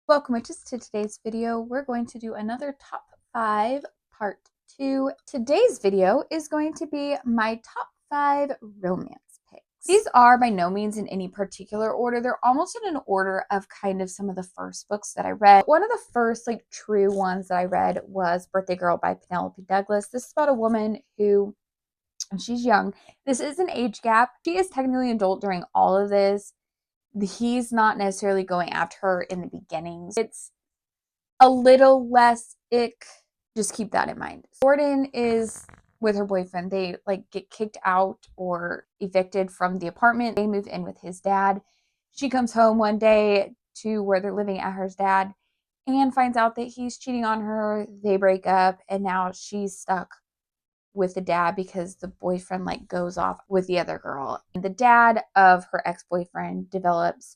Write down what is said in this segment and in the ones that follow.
Welcome witches to today's video. We're going to do another top 5 part 2. Today's video is going to be my top 5 romance picks. These are by no means in any particular order. They're almost in an order of kind of some of the first books that I read. One of the first true ones that I read was Birthday Girl by Penelope Douglas. This is about a woman who, and she's young. This is an age gap. She is technically an adult during all of this. He's not necessarily going after her in the beginnings. It's a little less ick. Just keep that in mind. Jordan is with her boyfriend. They get kicked out or evicted from the apartment. They move in with his dad. She comes home one day to where they're living at her dad and finds out that he's cheating on her. They break up and now she's stuck with the dad because the boyfriend goes off with the other girl. And the dad of her ex-boyfriend develops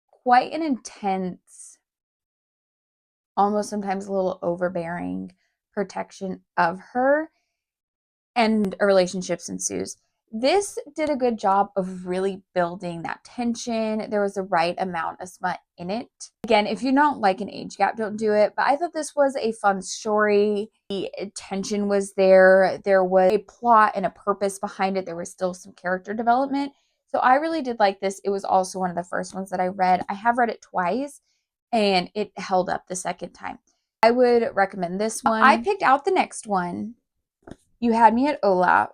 quite an intense, almost sometimes a little overbearing protection of her, and a relationship ensues. This did a good job of really building that tension. There was the right amount of smut in it. Again, if you don't like an age gap, don't do it. But I thought this was a fun story. The tension was there. There was a plot and a purpose behind it. There was still some character development. So I really did like this. It was also one of the first ones that I read. I have read it twice and it held up the second time. I would recommend this one. I picked out the next one, You Had Me at Olaf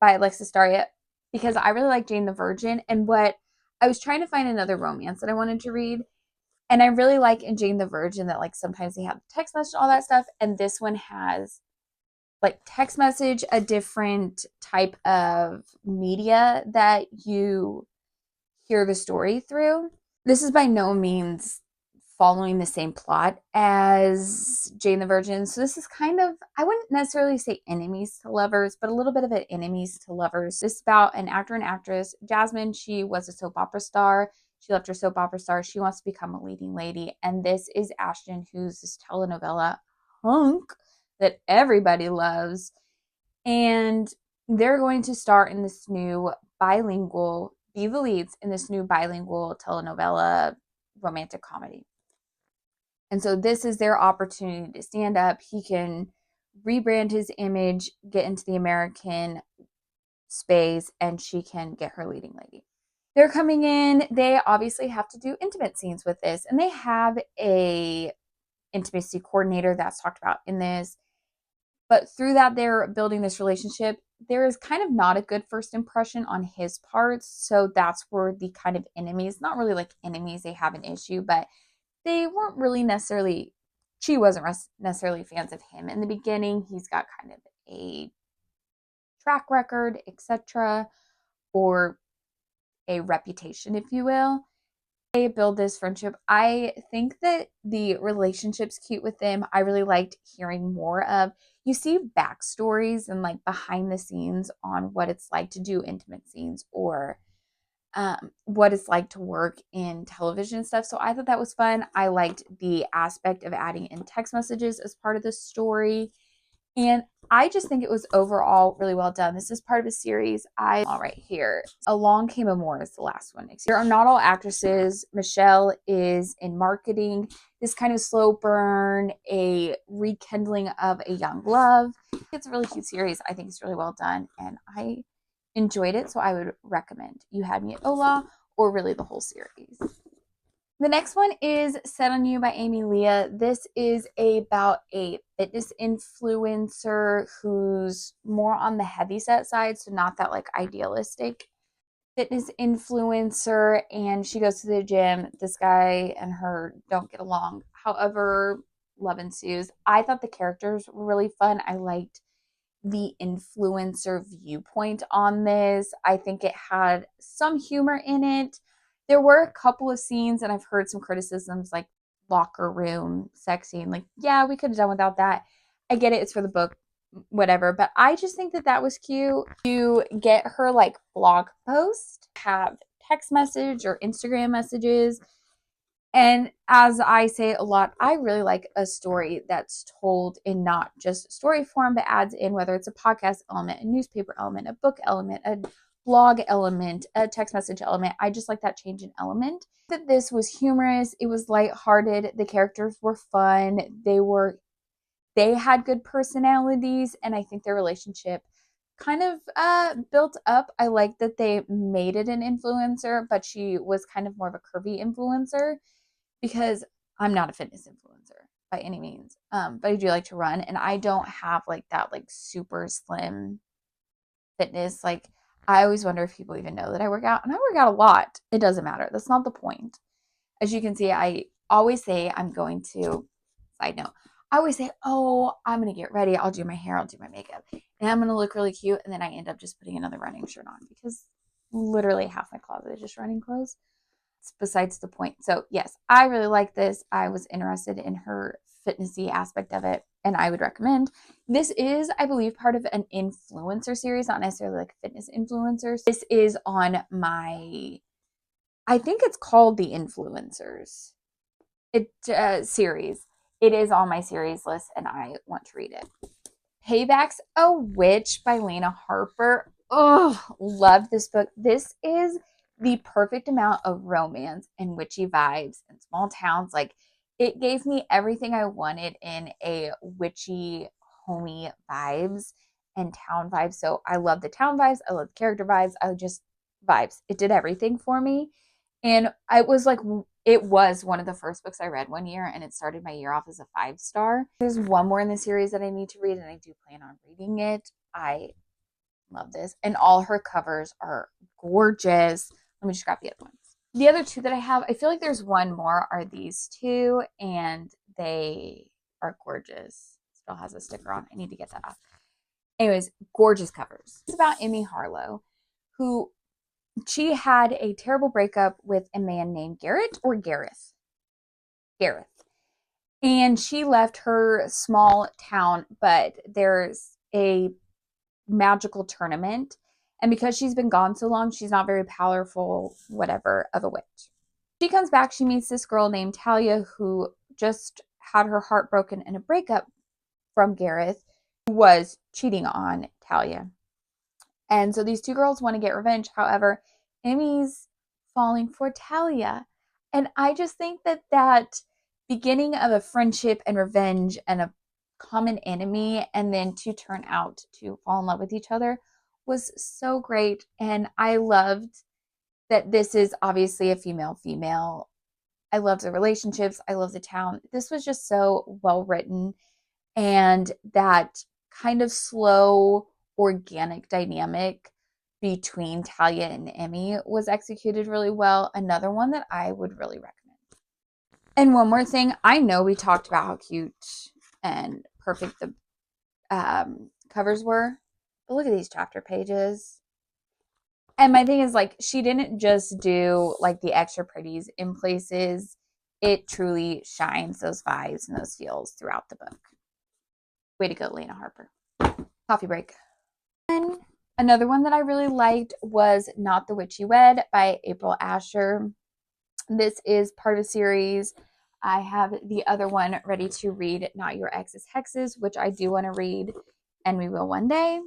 by Alexis Daria, because I really like Jane the Virgin, and what I was trying to find another romance that I wanted to read, and I really like in Jane the Virgin that sometimes they have text message, all that stuff, and this one has text message, a different type of media that you hear the story through. This is by no means following the same plot as Jane the Virgin. So this is kind of, I wouldn't necessarily say enemies to lovers, but a little bit of an enemies to lovers. This is about an actor and actress. Jasmine, she was a soap opera star. She left her soap opera star. She wants to become a leading lady. And this is Ashton, who's this telenovela hunk that everybody loves. And they're going to start in this new bilingual, be the leads in this new bilingual telenovela romantic comedy. And so this is their opportunity to stand up. He can rebrand his image, get into the American space, and she can get her leading lady. They're coming in. They obviously have to do intimate scenes with this, and they have a intimacy coordinator that's talked about in this. But through that, they're building this relationship. There is kind of not a good first impression on his part. So that's where the kind of enemies, not really enemies, they have an issue, but they weren't really necessarily, she wasn't necessarily fans of him in the beginning. He's got kind of a track record, etc., or a reputation, if you will. They build this friendship. I think that the relationship's cute with them. I really liked hearing more of, you see backstories and behind the scenes on what it's like to do intimate scenes, or what it's like to work in television stuff. So I thought that was fun. I liked the aspect of adding in text messages as part of the story. And I just think it was overall really well done. This is part of a series. All right, here. Along Came a Moore is the last one. There are not all actresses. Michelle is in marketing. This kind of slow burn, a rekindling of a young love. It's a really cute series. I think it's really well done. And I enjoyed it, so I would recommend You Had Me at Ola, or really the whole series. The next one is Set on You by Amy Leah. This is about a fitness influencer who's more on the heavyset side, so not that idealistic fitness influencer, and she goes to the gym. This guy and her don't get along. However, love ensues. I thought the characters were really fun. I liked the influencer viewpoint on this. I think it had some humor in it. There were a couple of scenes, and I've heard some criticisms locker room sex scene. Yeah, we could have done without that. I get it. It's for the book, whatever. But I just think that that was cute. You get her blog post, have text message or Instagram messages. And as I say a lot, I really like a story that's told in not just story form, but adds in whether it's a podcast element, a newspaper element, a book element, a blog element, a text message element. I just like that change in element. That this was humorous, it was lighthearted, the characters were fun, they had good personalities, and I think their relationship kind of built up. I like that they made it an influencer, but she was kind of more of a curvy influencer, because I'm not a fitness influencer by any means. But I do like to run, and I don't have like that like super slim fitness. Like, I always wonder if people even know that I work out, and I work out a lot. It doesn't matter. That's not the point. As you can see, I always say I'm going to, side note, I always say, oh, I'm going to get ready. I'll do my hair, I'll do my makeup, and I'm going to look really cute. And then I end up just putting another running shirt on, because literally half my closet is just running clothes. It's besides the point. So yes, I really like this. I was interested in her fitnessy aspect of it, and I would recommend. This is, I believe, part of an influencer series, not necessarily like fitness influencers. This is on my, I think it's called the Influencers series. It is on my series list, and I want to read it. Payback's a Witch by Lena Harper. Oh, love this book. This is the perfect amount of romance and witchy vibes and small towns. Like, it gave me everything I wanted in a witchy, homey vibes and town vibes. So I love the town vibes. I love the character vibes. I just vibes. It did everything for me. And I was like, it was one of the first books I read one year, and it started my year off as a 5-star. There's one more in the series that I need to read, and I do plan on reading it. I love this. And all her covers are gorgeous. Let me just grab the other ones. The other two that I have, I feel like there's one more, are these two, and they are gorgeous. Still has a sticker on. I need to get that off. Anyways, gorgeous covers. It's about Emmy Harlow, who she had a terrible breakup with a man named Garrett or Gareth. Gareth. And she left her small town, but there's a magical tournament. And because she's been gone so long, she's not very powerful, whatever, of a witch. She comes back, she meets this girl named Talia, who just had her heart broken in a breakup from Gareth, who was cheating on Talia. And so these two girls want to get revenge. However, Emmy's falling for Talia. And I just think that that beginning of a friendship and revenge and a common enemy, and then to turn out to fall in love with each other, was so great. And I loved that this is obviously a female. I love the relationships. I love the town. This was just so well written. And that kind of slow, organic dynamic between Talia and Emmy was executed really well. Another one that I would really recommend. And one more thing, I know we talked about how cute and perfect the covers were, but look at these chapter pages. And my thing is, like, she didn't just do like the extra pretties in places. It truly shines those vibes and those feels throughout the book. Way to go, Lena Harper. Coffee break. And another one that I really liked was Not the Witchy Wed by April Asher. This is part of a series. I have the other one ready to read, Not Your Ex's Hexes, which I do want to read, and we will one day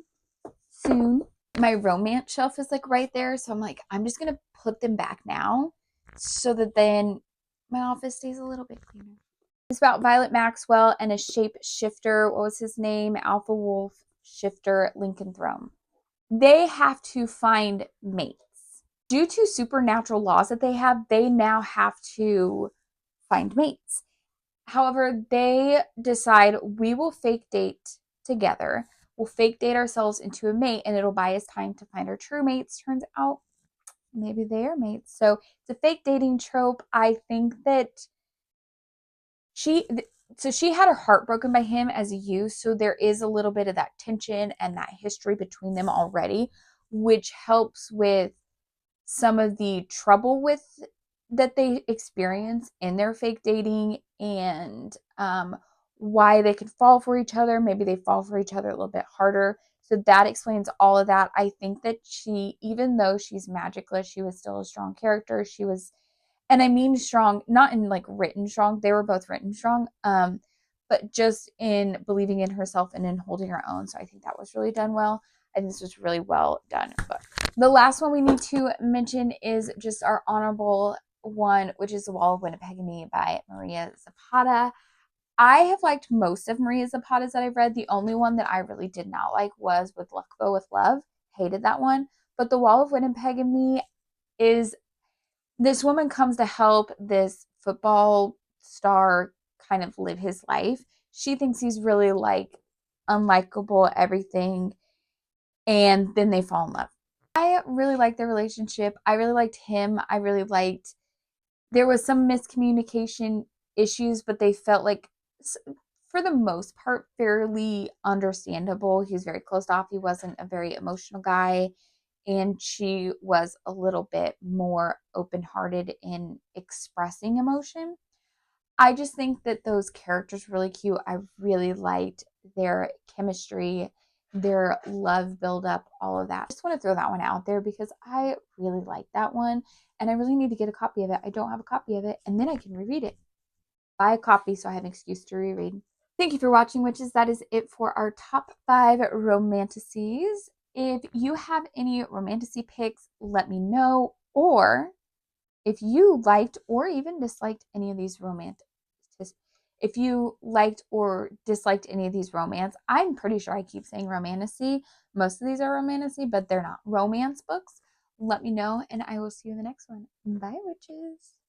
soon. My romance shelf is like right there, so I'm like, I'm just going to put them back now so that then my office stays a little bit cleaner. It's about Violet Maxwell and a shape shifter. What was his name? Alpha Wolf Shifter Lincoln Throne. They have to find mates. Due to supernatural laws that they have, they now have to find mates. However, they decide, we will fake date together. We'll fake date ourselves into a mate, and it'll buy us time to find our true mates. Turns out maybe they are mates. So it's a fake dating trope. I think that she had her heart broken by him as a youth, so there is a little bit of that tension and that history between them already, which helps with some of the trouble with that they experience in their fake dating, and why they could fall for each other. Maybe they fall for each other a little bit harder. So that explains all of that. I think that she, even though she's magicless, she was still a strong character. She was, and I mean strong, not in like written strong. They were both written strong, but just in believing in herself and in holding her own. So I think that was really done well. I think this was really well done book. The last one we need to mention is just our honorable one, which is The Wall of Winnipeg and Me by Maria Zapata. I have liked most of Maria Zapata's that I've read. The only one that I really did not like was With Luck Go With Love. Hated that one. But The Wall of Winnipeg and Me is, this woman comes to help this football star kind of live his life. She thinks he's really like unlikable, everything, and then they fall in love. I really liked their relationship. I really liked him. I really liked, there was some miscommunication issues, but they felt like, for the most part, fairly understandable. He was very closed off. He wasn't a very emotional guy. And she was a little bit more open-hearted in expressing emotion. I just think that those characters were really cute. I really liked their chemistry, their love buildup, all of that. I just want to throw that one out there because I really like that one and I really need to get a copy of it. I don't have a copy of it and then I can reread it. Buy a copy so I have an excuse to reread. Thank you for watching, witches. That is it for our top 5 romanticies. If you have any romantasy picks, let me know. Or if you liked or even disliked any of these if you liked or disliked any of these romance, I'm pretty sure I keep saying romantasy. Most of these are romantasy, but they're not romance books. Let me know, and I will see you in the next one. Bye, witches.